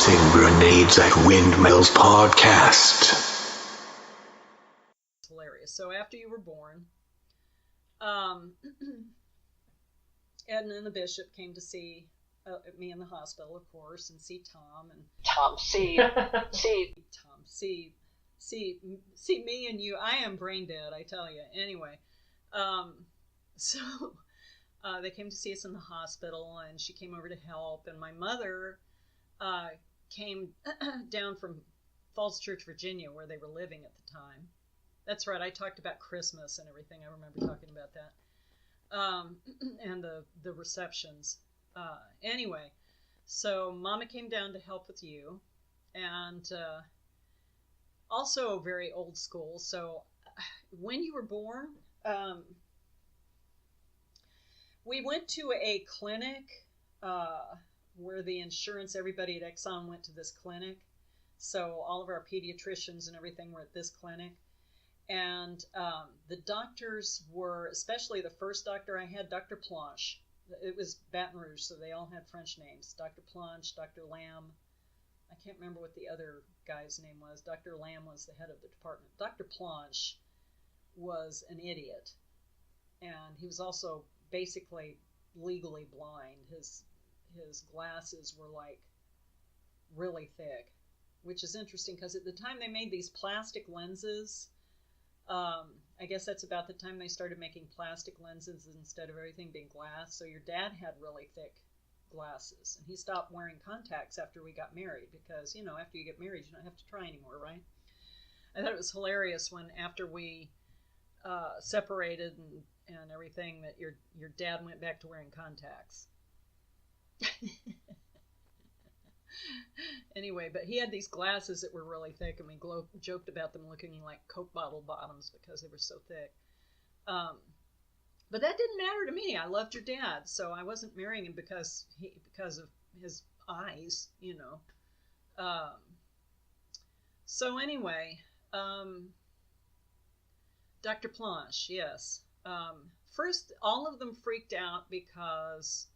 Tossing Grenades at Windmills podcast. It's hilarious. So after you were born, Edna and the bishop came to see me in the hospital, of course, and see Tom and see me and you. I am brain dead, I tell you. Anyway, so they came to see us in the hospital, and she came over to help. And my mother came down from Falls Church, Virginia, where they were living at the time. That's right. I talked about Christmas and everything. I remember talking about that. And the receptions. Anyway, so Mama came down to help with you, and also very old school. So when you were born, we went to a clinic where the insurance, everybody at Exxon went to this clinic. So all of our pediatricians and everything were at this clinic. And the doctors were, especially the first doctor I had, Dr. Planche. It was Baton Rouge, so they all had French names. Dr. Planche, Dr. Lamb. I can't remember what the other guy's name was. Dr. Lamb was the head of the department. Dr. Planche was an idiot. And he was also basically legally blind. His glasses were like really thick, which is interesting because at the time they made these plastic lenses. I guess that's about the time they started making plastic lenses instead of everything being glass. So your dad had really thick glasses, and he stopped wearing contacts after we got married because, you know, after you get married, you don't have to try anymore, right? I thought it was hilarious when after we separated and everything that your dad went back to wearing contacts. Anyway, but he had these glasses that were really thick, and we joked about them looking like Coke bottle bottoms because they were so thick. But that didn't matter to me. I loved your dad, so I wasn't marrying him because of his eyes, you know. So anyway, Dr. Planche, yes. First, all of them freaked out because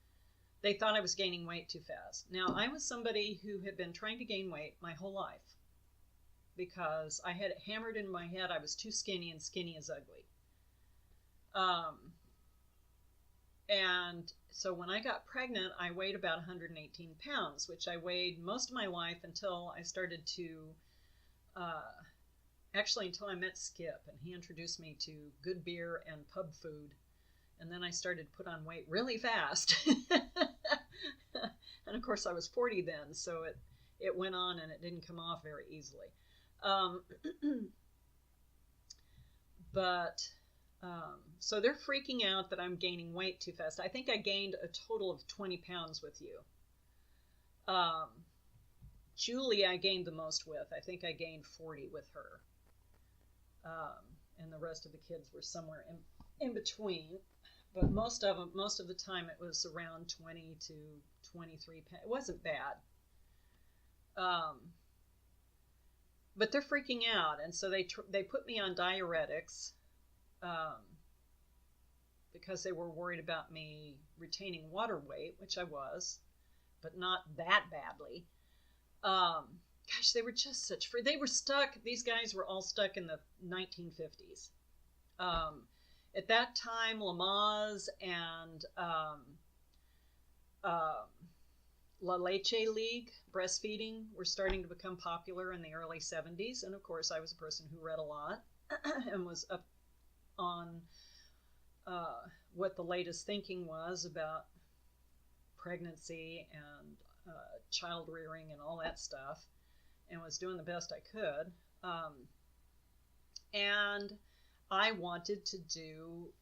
they thought I was gaining weight too fast. Now, I was somebody who had been trying to gain weight my whole life because I had it hammered in my head I was too skinny, and skinny is ugly. And so when I got pregnant, I weighed about 118 pounds, which I weighed most of my life until I started to, until I met Skip, and he introduced me to good beer and pub food. And then I started to put on weight really fast. And of course I was 40 then, so it went on and it didn't come off very easily. So they're freaking out that I'm gaining weight too fast. I think I gained a total of 20 pounds with you. Julie I gained the most with. I think I gained 40 with her. And the rest of the kids were somewhere in between. But most of the time it was around 20 to 23 pounds. It wasn't bad. But they're freaking out, and so they put me on diuretics because they were worried about me retaining water weight, which I was, but not that badly. Gosh, they were just they were stuck. These guys were all stuck in the 1950s. At that time, Lamaze and La Leche League, breastfeeding, were starting to become popular in the early 70s. And of course, I was a person who read a lot and was up on what the latest thinking was about pregnancy and child rearing and all that stuff, and was doing the best I could. And I wanted to do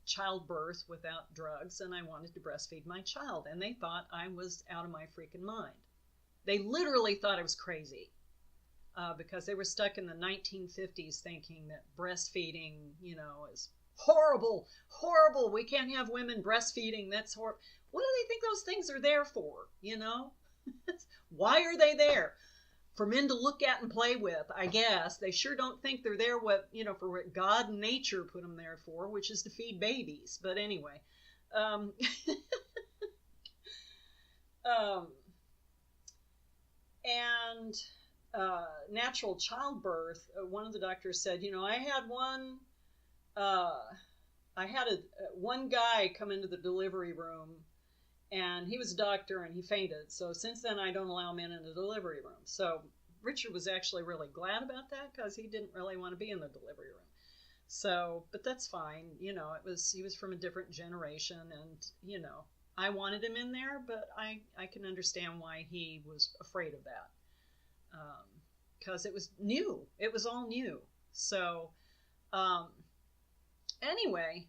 childbirth without drugs, and I wanted to breastfeed my child, and they thought I was out of my freaking mind. They literally thought I was crazy because they were stuck in the 1950s thinking that breastfeeding, you know, is horrible, we can't have women breastfeeding, that's horrible. What do they think those things are there for, you know? Why are they there? For men to look at and play with, I guess. They sure don't think they're there for what God and nature put them there for, which is to feed babies. But anyway, and natural childbirth, one of the doctors said, I had one guy come into the delivery room, and he was a doctor, and he fainted. So since then, I don't allow men in the delivery room. So Richard was actually really glad about that, because he didn't really want to be in the delivery room. So, but that's fine. He was from a different generation, and, I wanted him in there, but I can understand why he was afraid of that. Because it was new. It was all new. So, anyway,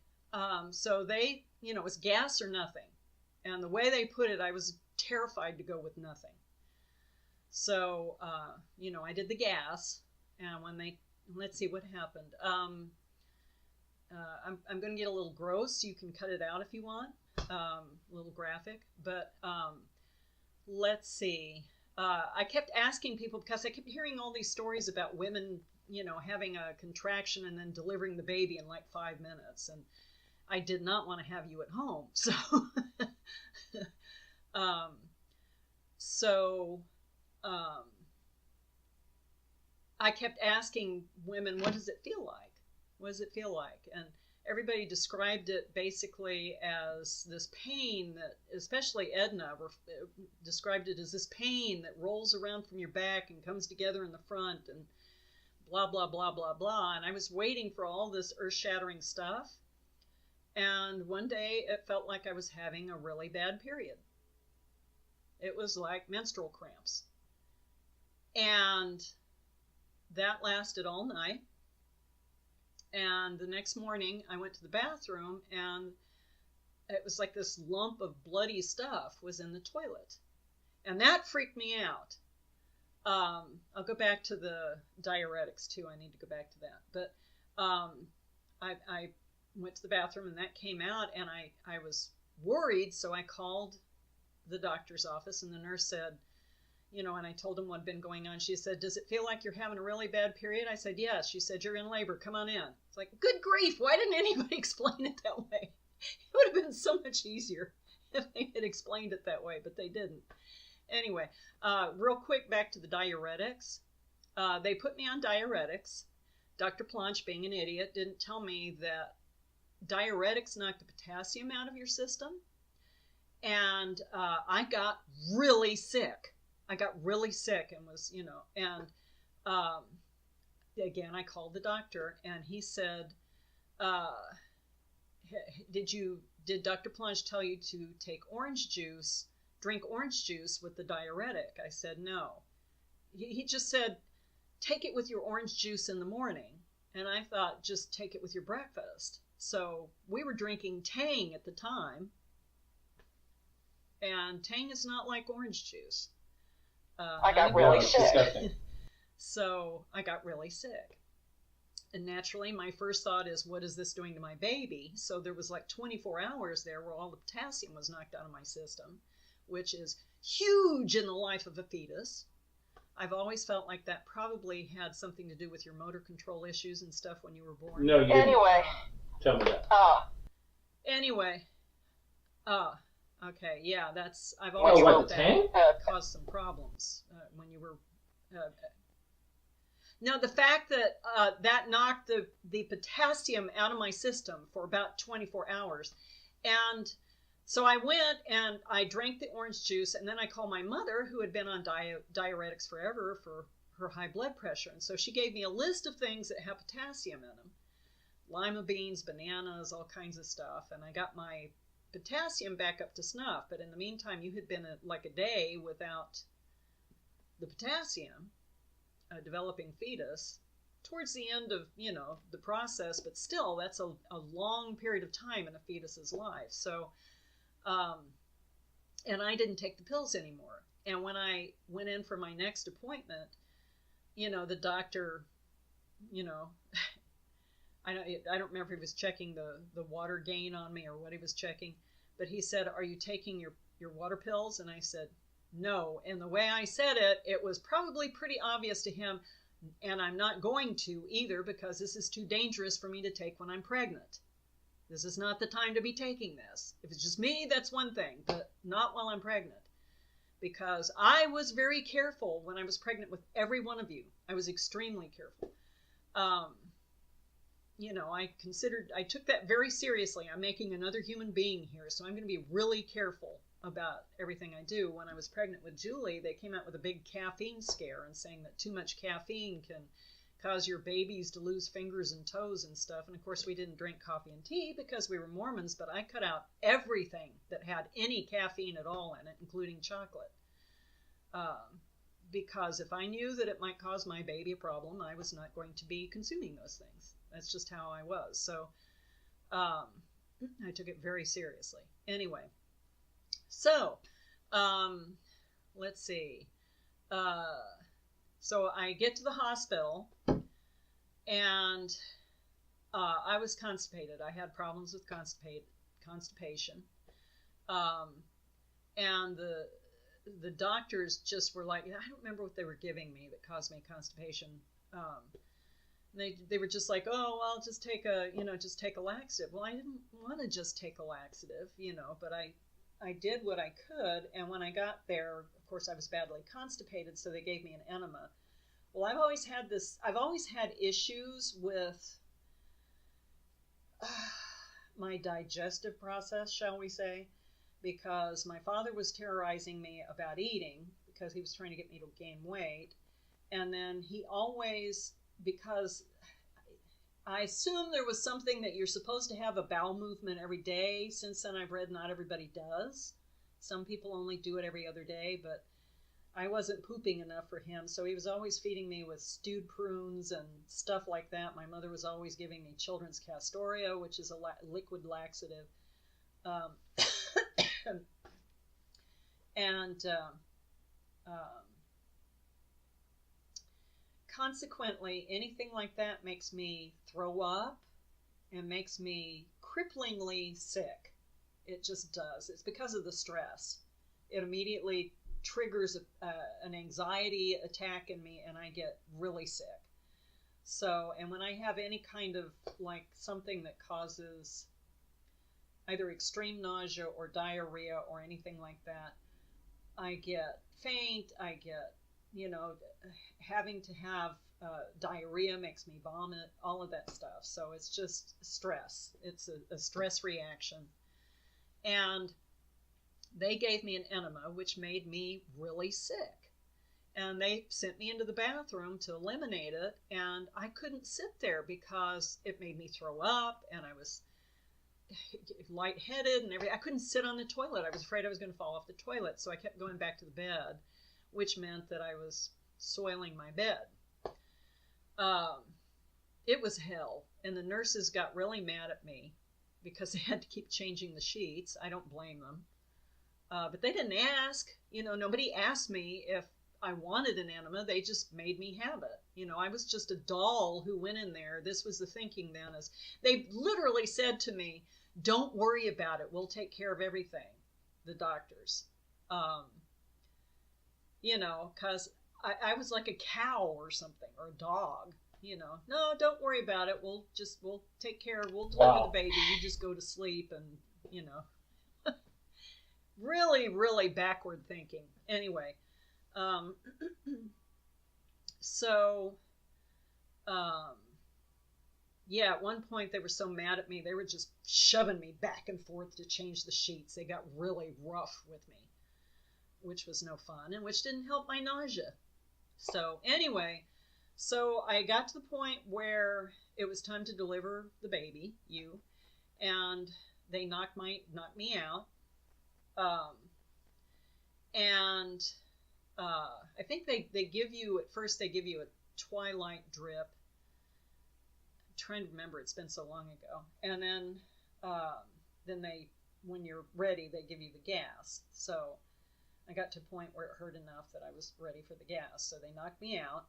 so they, it was gas or nothing. And the way they put it, I was terrified to go with nothing. So, I did the gas, and let's see what happened. I'm going to get a little gross. You can cut it out if you want, a little graphic. But let's see. I kept asking people, because I kept hearing all these stories about women, having a contraction and then delivering the baby in like 5 minutes. And I did not want to have you at home. So, I kept asking women, what does it feel like? What does it feel like? And everybody described it basically as this pain that, especially Edna, described it as this pain that rolls around from your back and comes together in the front and blah, blah, blah, blah, blah. And I was waiting for all this earth-shattering stuff. And one day it felt like I was having a really bad period. It was like menstrual cramps. And that lasted all night. And the next morning I went to the bathroom, and it was like this lump of bloody stuff was in the toilet. And that freaked me out. I'll go back to the diuretics too. I need to go back to that. But I went to the bathroom, and that came out, and I was worried, so I called the doctor's office, and the nurse said, and I told them what had been going on. She said, does it feel like you're having a really bad period? I said, yes. She said, you're in labor. Come on in. It's like, good grief. Why didn't anybody explain it that way? It would have been so much easier if they had explained it that way, but they didn't. Anyway, real quick, back to the diuretics. They put me on diuretics. Dr. Planche, being an idiot, didn't tell me that diuretics knock the potassium out of your system. And I got really sick. And was, again, I called the doctor, and he said, did Dr. Planche tell you to take drink orange juice with the diuretic? I said, no. He just said, take it with your orange juice in the morning. And I thought, just take it with your breakfast. So we were drinking Tang at the time. And Tang is not like orange juice. I got really sick. So I got really sick. And naturally, my first thought is, what is this doing to my baby? So there was like 24 hours there where all the potassium was knocked out of my system, which is huge in the life of a fetus. I've always felt like that probably had something to do with your motor control issues and stuff when you were born. No, you didn't. Anyway. Tell me that. Anyway. Okay, yeah, I've always felt that caused some problems when you were. Now, the fact that that knocked the potassium out of my system for about 24 hours. And so I went and I drank the orange juice, and then I called my mother, who had been on diuretics forever for her high blood pressure. And so she gave me a list of things that have potassium in them. Lima beans, bananas, all kinds of stuff. And I got my potassium back up to snuff, but in the meantime you had been like a day without the potassium, developing fetus towards the end of the process, but still that's a long period of time in a fetus's life. So and I didn't take the pills anymore. And when I went in for my next appointment, the doctor, I don't remember if he was checking the water gain on me or what he was checking, but he said, are you taking your water pills? And I said, no. And the way I said it, it was probably pretty obvious to him, and I'm not going to either, because this is too dangerous for me to take when I'm pregnant. This is not the time to be taking this. If it's just me, that's one thing, but not while I'm pregnant. because I was very careful when I was pregnant with every one of you. I was extremely careful. I took that very seriously. I'm making another human being here, so I'm going to be really careful about everything I do. When I was pregnant with Julie, they came out with a big caffeine scare and saying that too much caffeine can cause your babies to lose fingers and toes and stuff. And of course, we didn't drink coffee and tea because we were Mormons, but I cut out everything that had any caffeine at all in it, including chocolate. Because if I knew that it might cause my baby a problem, I was not going to be consuming those things. That's just how I was. So I took it very seriously. Anyway, so let's see. So I get to the hospital, and I was constipated. I had problems with constipation. And the doctors just were like, I don't remember what they were giving me that caused me constipation. They were just like, oh, well, just take a laxative. Well, I didn't want to just take a laxative, but I did what I could. And when I got there, of course, I was badly constipated, so they gave me an enema. Well, I've always had issues with my digestive process, shall we say, because my father was terrorizing me about eating because he was trying to get me to gain weight. And then he always, because I assume there was something that you're supposed to have a bowel movement every day. Since then, I've read not everybody does. Some people only do it every other day, but I wasn't pooping enough for him. So he was always feeding me with stewed prunes and stuff like that. My mother was always giving me children's Castoria, which is a liquid laxative. Consequently, anything like that makes me throw up and makes me cripplingly sick. It just does. It's because of the stress. It immediately triggers an anxiety attack in me, and I get really sick. So, and when I have any kind of like something that causes either extreme nausea or diarrhea or anything like that, I get faint, I get, having to have diarrhea makes me vomit, all of that stuff. So it's just stress. It's a stress reaction. And they gave me an enema, which made me really sick. And they sent me into the bathroom to eliminate it, and I couldn't sit there because it made me throw up, and I was lightheaded and everything. I couldn't sit on the toilet. I was afraid I was going to fall off the toilet, so I kept going back to the bed, which meant that I was soiling my bed. It was hell, and the nurses got really mad at me because they had to keep changing the sheets. I don't blame them. But they didn't ask. Nobody asked me if I wanted an enema. They just made me have it. I was just a doll who went in there. This was the thinking then, is they literally said to me, don't worry about it. We'll take care of everything, the doctors. Because I was like a cow or something, or a dog. No, don't worry about it. We'll take care of, we'll deliver the baby. You just go to sleep and, really, really backward thinking. Anyway, at one point they were so mad at me, they were just shoving me back and forth to change the sheets. They got really rough with me, which was no fun and which didn't help my nausea. So anyway, I got to the point where it was time to deliver the baby, and they knocked me out. I think they give you, at first they give you a twilight drip. I'm trying to remember, it's been so long ago. And then they, when you're ready, they give you the gas. So I got to a point where it hurt enough that I was ready for the gas. So they knocked me out.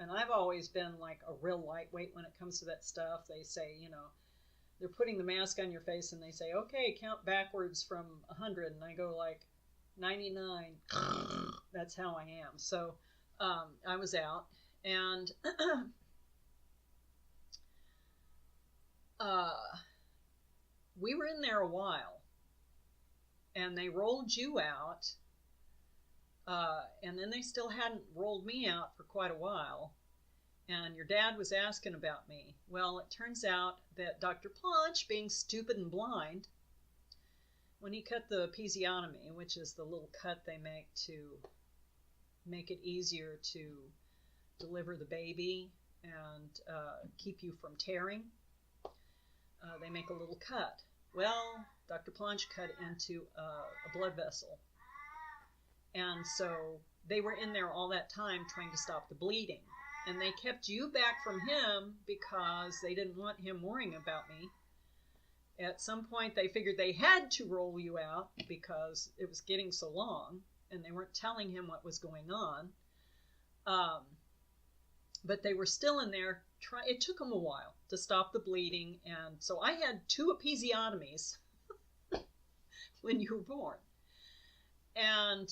And I've always been like a real lightweight when it comes to that stuff. They say, they're putting the mask on your face and they say, okay, count backwards from 100. And I go like 99. That's how I am. So I was out, and we were in there a while, and they rolled you out, And then they still hadn't rolled me out for quite a while. And your dad was asking about me. Well, it turns out that Dr. Plunch, being stupid and blind, when he cut the episiotomy, which is the little cut they make to make it easier to deliver the baby and keep you from tearing, they make a little cut. Well, Dr. Plunch cut into a blood vessel. And so they were in there all that time trying to stop the bleeding. And they kept you back from him because they didn't want him worrying about me. At some point, they figured they had to roll you out because it was getting so long, and they weren't telling him what was going on. But they were still in there. It took them a while to stop the bleeding, and so I had 2 episiotomies when you were born. And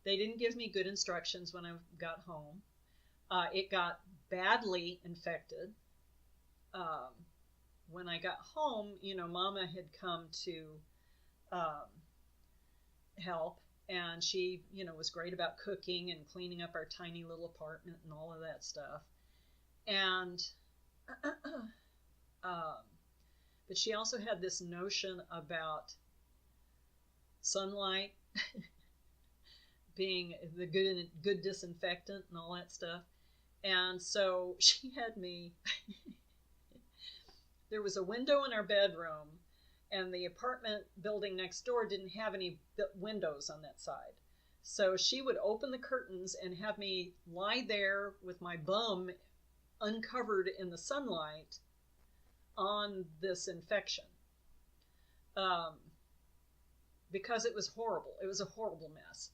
they didn't give me good instructions when I got home. It got badly infected. When I got home, Mama had come to help, and she, was great about cooking and cleaning up our tiny little apartment and all of that stuff. And, but she also had this notion about sunlight being the good disinfectant and all that stuff. And so she had me, there was a window in our bedroom, and the apartment building next door didn't have any windows on that side. So she would open the curtains and have me lie there with my bum uncovered in the sunlight on this infection. Because it was horrible. It was a horrible mess.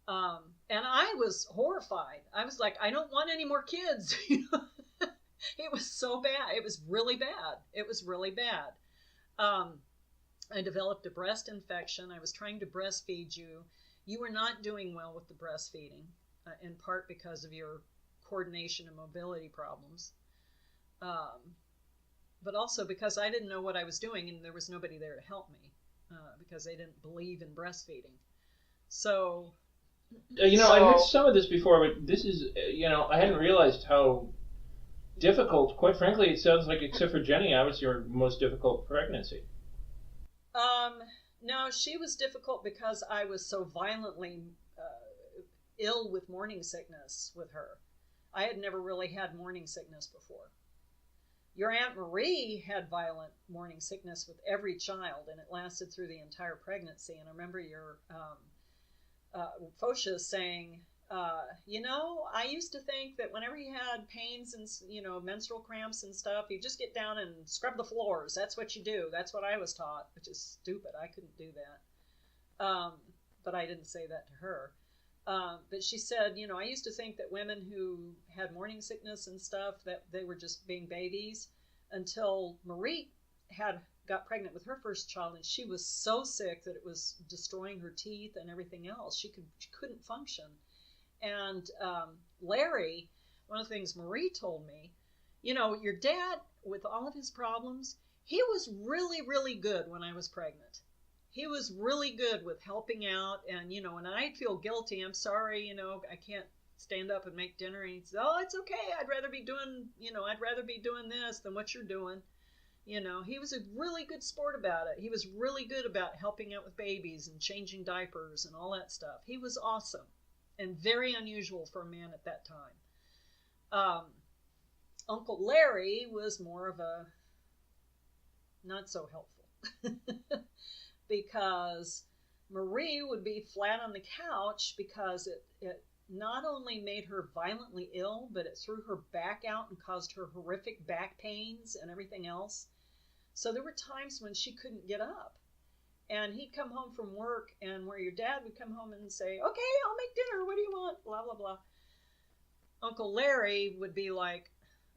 And I was horrified. I was like, I don't want any more kids. It was so bad. It was really bad. It was really bad. I developed a breast infection. I was trying to breastfeed you. You were not doing well with the breastfeeding, in part because of your coordination and mobility problems. But also because I didn't know what I was doing, and there was nobody there to help me, because they didn't believe in breastfeeding. So... I heard some of this before, but this is, I hadn't realized how difficult, quite frankly, it sounds like, except for Jenny, I was your most difficult pregnancy. No, she was difficult because I was so violently ill with morning sickness with her. I had never really had morning sickness before. Your Aunt Marie had violent morning sickness with every child, and it lasted through the entire pregnancy. And I remember your... Fosha saying, I used to think that whenever you had pains and, menstrual cramps and stuff, you just get down and scrub the floors. That's what you do. That's what I was taught, which is stupid. I couldn't do that. But I didn't say that to her. But she said, I used to think that women who had morning sickness and stuff, that they were just being babies, until Marie got pregnant with her first child, and she was so sick that it was destroying her teeth and everything else. She couldn't function. And Larry, one of the things Marie told me, your dad, with all of his problems, he was really, really good when I was pregnant. He was really good with helping out, and and I'd feel guilty. I'm sorry, I can't stand up and make dinner. And he'd say, oh, it's okay. I'd rather be doing this than what you're doing. He was a really good sport about it. He was really good about helping out with babies and changing diapers and all that stuff. He was awesome and very unusual for a man at that time. Uncle Larry was more of a not so helpful because Marie would be flat on the couch because it not only made her violently ill, but it threw her back out and caused her horrific back pains and everything else. So there were times when she couldn't get up. And he'd come home from work, and where your dad would come home and say, okay, I'll make dinner. What do you want? Blah, blah, blah. Uncle Larry would be like,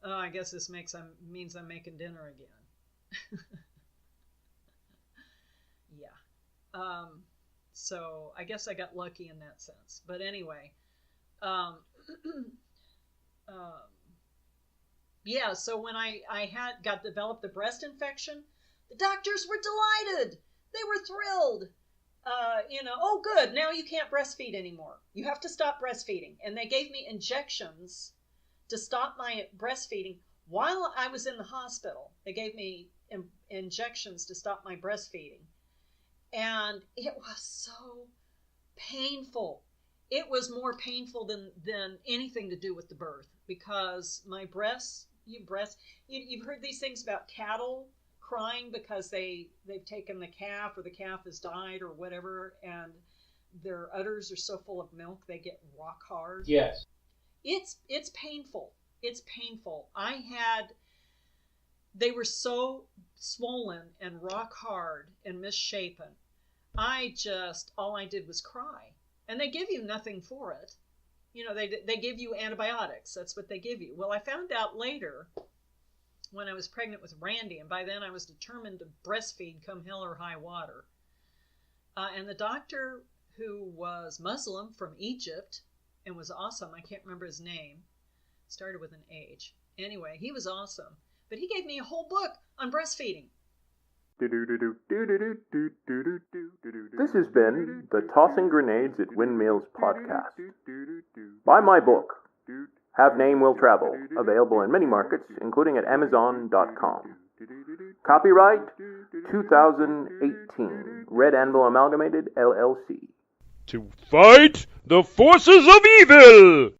oh, I guess this means I'm making dinner again. Yeah. So I guess I got lucky in that sense. But anyway, yeah, so when I developed the breast infection, the doctors were delighted. They were thrilled. oh, good, now you can't breastfeed anymore. You have to stop breastfeeding. And they gave me injections to stop my breastfeeding while I was in the hospital. They gave me injections to stop my breastfeeding. And it was so painful. It was more painful than anything to do with the birth, because my breasts, you've heard these things about cattle crying because they've taken the calf, or the calf has died or whatever, and their udders are so full of milk they get rock hard. Yes. It's painful. It's painful. They were so swollen and rock hard and misshapen. All I did was cry. And they give you nothing for it. They give you antibiotics. That's what they give you. Well, I found out later when I was pregnant with Randy, and by then I was determined to breastfeed come hell or high water. And the doctor, who was Muslim from Egypt and was awesome, I can't remember his name, started with an H. Anyway, he was awesome. But he gave me a whole book on breastfeeding. This has been the Tossing Grenades at Windmills podcast. Buy my book, Have Name Will Travel, available in many markets, including at Amazon.com. Copyright 2018, Red Anvil Amalgamated, LLC. To fight the forces of evil!